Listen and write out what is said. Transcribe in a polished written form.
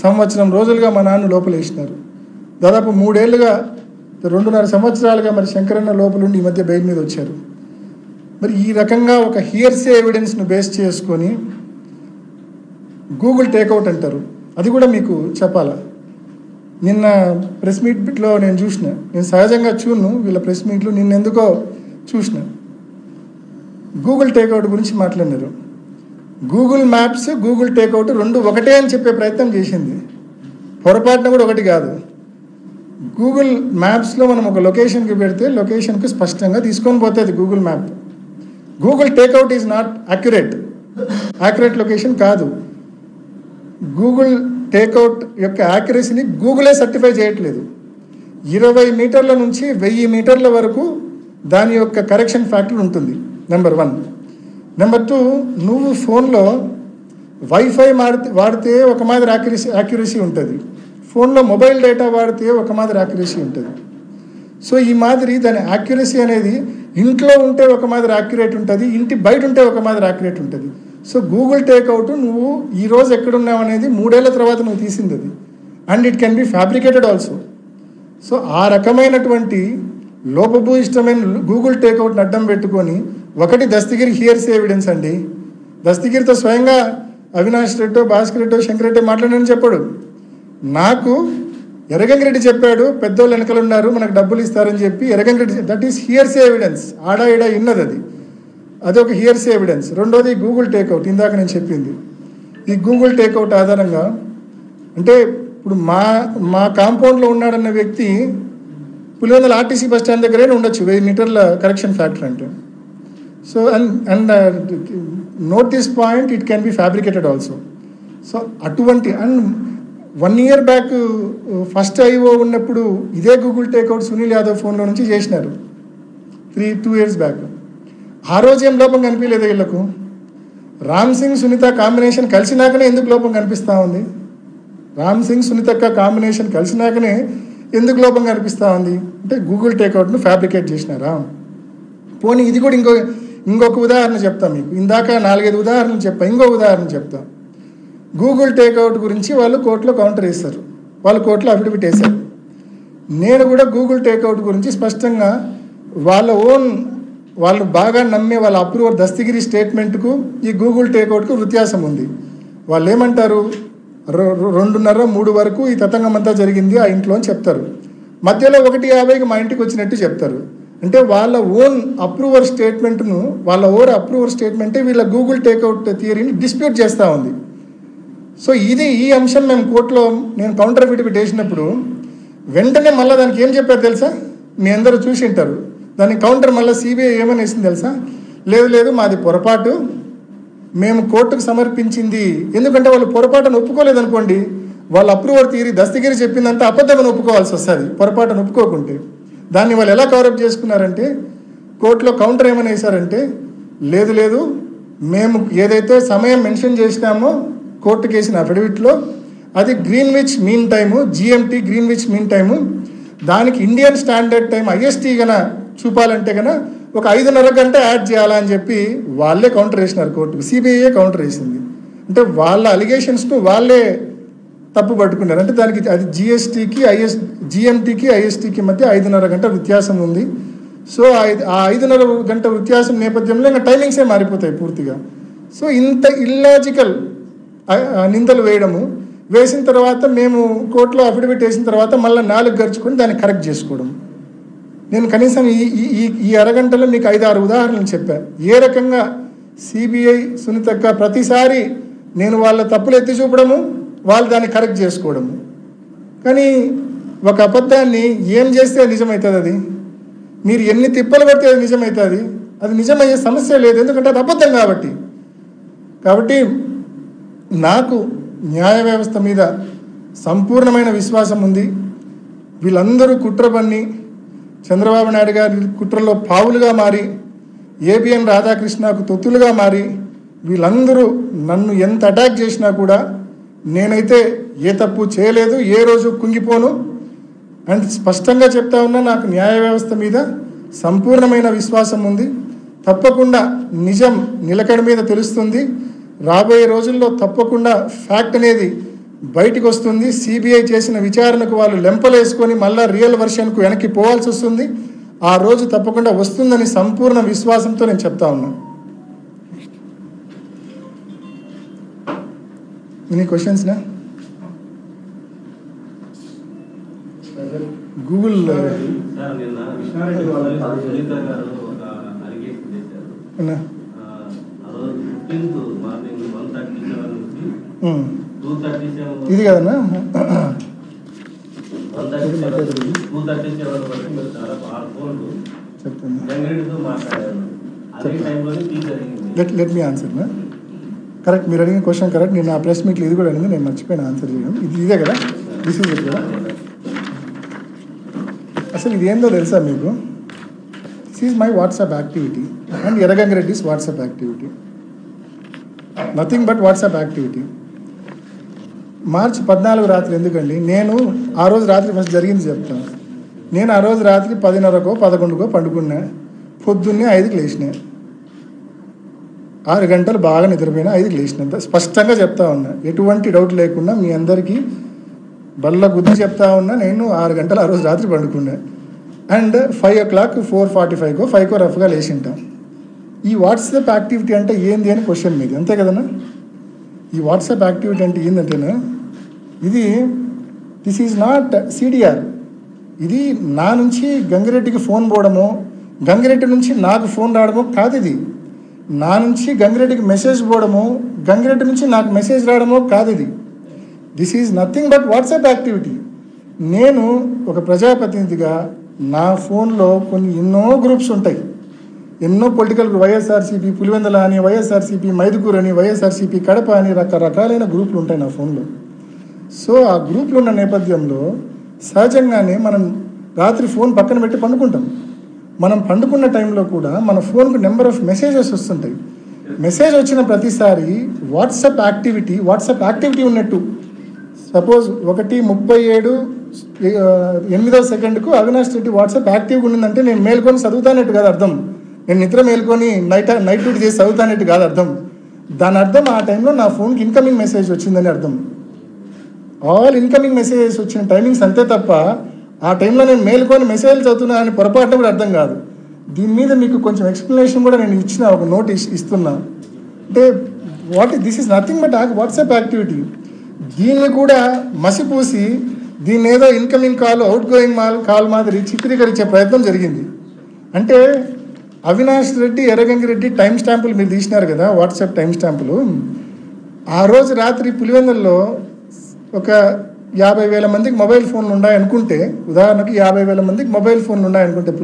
సంవత్సరం రోజులుగా మా నాన్న లోపలేసినారు. దాదాపు 3 ఏళ్ళుగా 2.5 సంవత్సరాలుగా మరి శంకరన్న లోపలుండి ఈ మధ్య బెయిల్ మీద వచ్చారు. మరి ఈ రకంగా ఒక హియర్సే ఎవిడెన్స్ను బేస్ చేసుకొని గూగుల్ టేక్అవుట్ అంటారు. అది కూడా మీకు చెప్పాలా, నిన్న ప్రెస్ మీట్లో నేను చూసిన, నేను సహజంగా చూడను వీళ్ళ ప్రెస్ మీట్లు, నిన్నెందుకో చూసిన. గూగుల్ టేక్అవుట్ గురించి మాట్లాడినారు. గూగుల్ మ్యాప్స్ గూగుల్ టేక్అవుట్ 2 ఒకటే అని చెప్పే ప్రయత్నం చేసింది. పొరపాటున కూడా ఒకటి కాదు. గూగుల్ మ్యాప్స్లో మనం ఒక లొకేషన్కి పెడితే లొకేషన్కి స్పష్టంగా తీసుకొని పోతుంది Google map. Google takeout is not accurate location కాదు. గూగుల్ టేక్అవుట్ యొక్క యాక్యురసీని గూగులే సర్టిఫై చేయట్లేదు. 20 మీటర్ల నుంచి 1000 మీటర్ల వరకు దాని యొక్క కరెక్షన్ ఫ్యాక్టర్ ఉంటుంది, నెంబర్ 1. నెంబర్ 2, నువ్వు ఫోన్లో వైఫై వాడితే ఒక మాదిరి యాక్యురసీ ఉంటుంది, ఫోన్లో మొబైల్ డేటా వాడితే ఒక మాదిరి యాక్యురసీ ఉంటుంది. సో ఈ మాదిరి దాని యాక్యురసీ అనేది ఇంట్లో ఉంటే ఒక మాదిరి యాక్యురేట్ ఉంటుంది, ఇంటి బయట ఉంటే ఒక మాదిరి యాక్యురేట్ ఉంటుంది. సో గూగుల్ టేక్అవుట్ నువ్వు ఈరోజు ఎక్కడున్నావు అనేది 3 ఏళ్ల తర్వాత నువ్వు తీసింది అది, and it can be fabricated also. So ఆ రకమైనటువంటి లోపభూయిష్టమైన గూగుల్ టేక్అవుట్ని అడ్డం పెట్టుకొని ఒకటి దస్తగిరి హియర్సే ఎవిడెన్స్ అండి. దస్తగిరితో స్వయంగా అవినాష్ రెడ్డో, భాస్కర్ రెడ్డో, శంకర్ రెడ్డి మాట్లాడని చెప్పాడు. నాకు ఎర్రగంగిరెడ్డి చెప్పాడు, పెద్దోళ్ళు వెనకలు ఉన్నారు మనకు డబ్బులు ఇస్తారని చెప్పి Erra Gangi Reddy, that is hearsay evidence. ఆడా ఈడా ఇన్నది అది, అదొక హియర్సే ఎవిడెన్స్. రెండోది గూగుల్ టేక్అవుట్, ఇందాక నేను చెప్పింది. ఈ గూగుల్ టేక్అవుట్ ఆధారంగా అంటే ఇప్పుడు మా కాంపౌండ్లో ఉన్నాడన్న వ్యక్తి పులివెందుల ఆర్టీసీ బస్ స్టాండ్ దగ్గరే ఉండొచ్చు, 1000 మీటర్ల కరెక్షన్ ఫ్యాక్టర్ అంటే. So and note this point, it can be fabricated also. So అటువంటి and 1 year back first IO ఉన్నప్పుడు ఇదే గూగుల్ టేక్అవుట్ సునీల్ యాదవ్ ఫోన్లో నుంచి చేసినారు, 2 years బ్యాక్. ఆ రోజు ఏం లోపం కనిపించలేదు వీళ్ళకు. రామ్ సింగ్ సునీత కాంబినేషన్ కలిసినాకనే ఎందుకు లోపం కనిపిస్తూ ఉంది? రామ్ సింగ్ సునీతక్క కాంబినేషన్ కలిసినాకనే ఎందుకు లోపం కనిపిస్తూ ఉంది అంటే గూగుల్ టేక్అవుట్ను ఫ్యాబ్రికేట్ చేసినారా? పోనీ ఇది కూడా ఇంకొక ఉదాహరణ చెప్తా మీకు. ఇందాక 4-5 ఉదాహరణలు చెప్పా, ఇంకో ఉదాహరణ చెప్తా. గూగుల్ టేక్అవుట్ గురించి వాళ్ళు కోర్టులో కౌంటర్ వేస్తారు, వాళ్ళు కోర్టులో అఫిడవిట్ వేశారు. నేను కూడా గూగుల్ టేక్అవుట్ గురించి స్పష్టంగా వాళ్ళు బాగా నమ్మే వాళ్ళ అప్రూవర్ దస్తగిరి స్టేట్మెంట్కు ఈ గూగుల్ టేక్అవుట్కు వ్యత్యాసం ఉంది. వాళ్ళు ఏమంటారు, 2:30-3 వరకు ఈ తతంగం అంతా జరిగింది ఆ ఇంట్లో అని చెప్తారు. మధ్యలో 1:50కి మా ఇంటికి వచ్చినట్టు చెప్తారు. అంటే వాళ్ళ ఓన్ అప్రూవర్ స్టేట్మెంటే వీళ్ళ గూగుల్ టేక్అవుట్ థియరీని డిస్ప్యూట్ చేస్తూ ఉంది. సో ఈ అంశం మేము కోర్టులో నేను కౌంటర్ అఫిడవిట్ వేసినప్పుడు వెంటనే మళ్ళీ దానికి ఏం చెప్పారు తెలుసా? మీ అందరూ చూసి ఉంటారు. దానికి కౌంటర్ మళ్ళీ సిబిఐ ఏమని వేసింది తెలుసా? లేదు మాది పొరపాటు, మేము కోర్టుకు సమర్పించింది. ఎందుకంటే వాళ్ళు పొరపాటును ఒప్పుకోలేదు అనుకోండి, వాళ్ళ అప్రూవర్ థియరీ దస్తగిరి చెప్పిందంతా అబద్ధమని ఒప్పుకోవాల్సి వస్తుంది పొరపాటును ఒప్పుకోకుంటే. దాన్ని వాళ్ళు ఎలా కవరప్ చేసుకున్నారంటే కోర్టులో కౌంటర్ ఏమని వేశారంటే, లేదు మేము ఏదైతే సమయం మెన్షన్ చేసినామో కోర్టుకు వేసిన అఫిడవిట్లో అది Greenwich mean time, GMT Greenwich mean time, దానికి ఇండియన్ స్టాండర్డ్ టైం IST గన చూపాలంటే కన్నా ఒక 5:30 గంట యాడ్ చేయాలని చెప్పి వాళ్ళే కౌంటర్ వేసినారు కోర్టుకు. సిబిఐ కౌంటర్ వేసింది. అంటే వాళ్ళ అలిగేషన్స్ను వాళ్ళే తప్పు పట్టుకున్నారు. అంటే దానికి అది GMTకి ISTకి మధ్య 5:30 గంట వ్యత్యాసం ఉంది. సో ఆ 5:30 గంట వ్యత్యాసం నేపథ్యంలో ఇంకా టైమింగ్సే మారిపోతాయి పూర్తిగా. సో ఇంత ఇల్లాజికల్ నిందలు వేసిన తర్వాత మేము కోర్టులో అఫిడవిట్ వేసిన తర్వాత మళ్ళీ 4 గడుచుకొని దాన్ని కరెక్ట్ చేసుకోవడం. నేను కనీసం ఈ అరగంటలో మీకు 5-6 ఉదాహరణలు చెప్పాను. ఏ రకంగా సిబిఐ సునీతక్క ప్రతిసారి నేను వాళ్ళ తప్పులు ఎత్తి చూపడము, వాళ్ళు దాన్ని కరెక్ట్ చేసుకోవడము. కానీ ఒక అబద్ధాన్ని ఏం చేస్తే నిజమవుతుంది? అది మీరు ఎన్ని తిప్పలు పడితే అది నిజమవుతుంది. అది నిజమయ్యే సమస్య లేదు, ఎందుకంటే అది అబద్ధం కాబట్టి నాకు న్యాయ వ్యవస్థ మీద సంపూర్ణమైన విశ్వాసం ఉంది. వీళ్ళందరూ కుట్ర పన్ని చంద్రబాబు నాయుడు గారి కుట్రలో పావులుగా మారి, ABN రాధాకృష్ణకు తొత్తులుగా మారి, వీళ్ళందరూ నన్ను ఎంత అటాక్ చేసినా కూడా నేనైతే ఏ తప్పు చేయలేదు, ఏ రోజు కుంగిపోను. అండ్ స్పష్టంగా చెప్తా ఉన్నా, నాకు న్యాయ వ్యవస్థ మీద సంపూర్ణమైన విశ్వాసం ఉంది. తప్పకుండా నిజం నిలకడ మీద తెలుస్తుంది. రాబోయే రోజుల్లో తప్పకుండా ఫ్యాక్ట్ అనేది బయటికి వస్తుంది. సిబిఐ చేసిన విచారణకు వాళ్ళు లెంపలేసుకొని మళ్ళా రియల్ వర్షన్కు వెనక్కి పోవాల్సి వస్తుంది. ఆ రోజు తప్పకుండా వస్తుందని సంపూర్ణ విశ్వాసంతో నేను చెప్తా ఉన్నాను. ఎనీ క్వశ్చన్స్నా? గూగుల్ ఇది కదన్నా లెట్ మీ ఆన్సర్ నా కరెక్ట్. మీరు అడిగిన క్వశ్చన్ కరెక్ట్. నేను ఆ ప్రెస్ మీట్లో ఇది కూడా అడిగింది, నేను మర్చిపోయిన ఆన్సర్ చేయడం. ఇదే కదా, దిస్ ఈజ్ ఇట్ కదా. అసలు ఇది ఏందో తెలుసా మీకు? This is my WhatsApp activity and ఎర్రగంగిరెడ్డిస్ WhatsApp activity. Nothing but WhatsApp activity. మార్చి 14 రాత్రి ఎందుకండి? నేను ఆ రోజు రాత్రి ఫస్ట్ జరిగింది చెప్తాను. నేను ఆ రోజు రాత్రి 10:30కో 11కో పండుకున్నా. పొద్దున్నే 5కి లేచిన. 6 గంటలు బాగా నిద్రపోయినా 5కి లేచినంత స్పష్టంగా చెప్తా ఉన్నా, ఎటువంటి డౌట్ లేకుండా మీ అందరికీ బల్ల గుద్ది చెప్తా ఉన్నా. నేను 6 గంటలు ఆ రోజు రాత్రి పండుకున్నా. అండ్ 5 o'clock 4:45కో 5కో రఫ్గా లేచింటాం. ఈ వాట్సాప్ యాక్టివిటీ అంటే ఏంది అని క్వశ్చన్ మీది, అంతే కదన్నా? ఈ వాట్సాప్ యాక్టివిటీ అంటే ఏంటంటేనా, ఇది దిస్ ఈజ్ నాట్ సిడిఆర్. ఇది నా నుంచి గంగిరెడ్డికి ఫోన్ పోవడమో, గంగిరెడ్డి నుంచి నాకు ఫోన్ రావడమో కాదు. ఇది నా నుంచి గంగిరెడ్డికి మెసేజ్ పోవడమో, గంగిరెడ్డి నుంచి నాకు మెసేజ్ రావడమో కాదు. ఇది this is nothing but WhatsApp activity. నేను ఒక ప్రజాప్రతినిధిగా నా ఫోన్లో ఎన్నో గ్రూప్స్ ఉంటాయి. ఎన్నో పొలిటికల్ వైఎస్ఆర్సీపీ పులివెందుల అని, వైఎస్ఆర్సీపీ మైదుకూరు అని, వైఎస్ఆర్సీపీ కడప అని రకరకాలైన గ్రూపులు ఉంటాయి నా ఫోన్లో. సో ఆ గ్రూపులు ఉన్న నేపథ్యంలో సహజంగానే మనం రాత్రి ఫోన్ పక్కన పెట్టి పండుకుంటాం. మనం పండుకున్న టైంలో కూడా మన ఫోన్కు నెంబర్ ఆఫ్ మెసేజెస్ వస్తుంటాయి. మెసేజ్ వచ్చిన ప్రతిసారి వాట్సాప్ యాక్టివిటీ ఉన్నట్టు. సపోజ్ 1:37 అవినాష్ రెడ్డి వాట్సాప్ యాక్టివ్గా ఉండిందంటే నేను మేల్కొని చదువుతానట్టు కాదు అర్థం. నేను నిద్ర మేల్కొని నైట్ డ్యూటీ చేసి చదువుతానట్టు కాదు అర్థం. దాని అర్థం ఆ టైంలో నా ఫోన్కి ఇన్కమింగ్ మెసేజ్ వచ్చిందని అర్థం. ఆల్ ఇన్కమింగ్ మెసేజెస్ వచ్చిన టైమింగ్స్ అంతే తప్ప ఆ టైంలో నేను మేల్కొని మెసేజ్లు చదువుతున్నా అని పొరపాటున కూడా అర్థం కాదు. దీని మీద మీకు కొంచెం ఎక్స్ప్లెనేషన్ కూడా నేను ఇచ్చిన, ఒక నోట్ ఇస్తున్నా. అంటే this is nothing but WhatsApp activity. దీన్ని కూడా మసిపూసి దీన్ని ఏదో incoming call, out going call మాదిరి చిత్రీకరించే ప్రయత్నం జరిగింది. అంటే అవినాష్ రెడ్డి, ఎర్రగంగిరెడ్డి టైం స్టాంపులు మీరు తీసినారు కదా, వాట్సాప్ టైం స్టాంపులు. ఆ రోజు రాత్రి పులివెందుల్లో ఒక 50,000 మందికి మొబైల్ ఫోన్లు ఉన్నాయనుకుంటే, ఉదాహరణకు 50,000 మందికి మొబైల్ ఫోన్లు ఉన్నాయనుకుంటే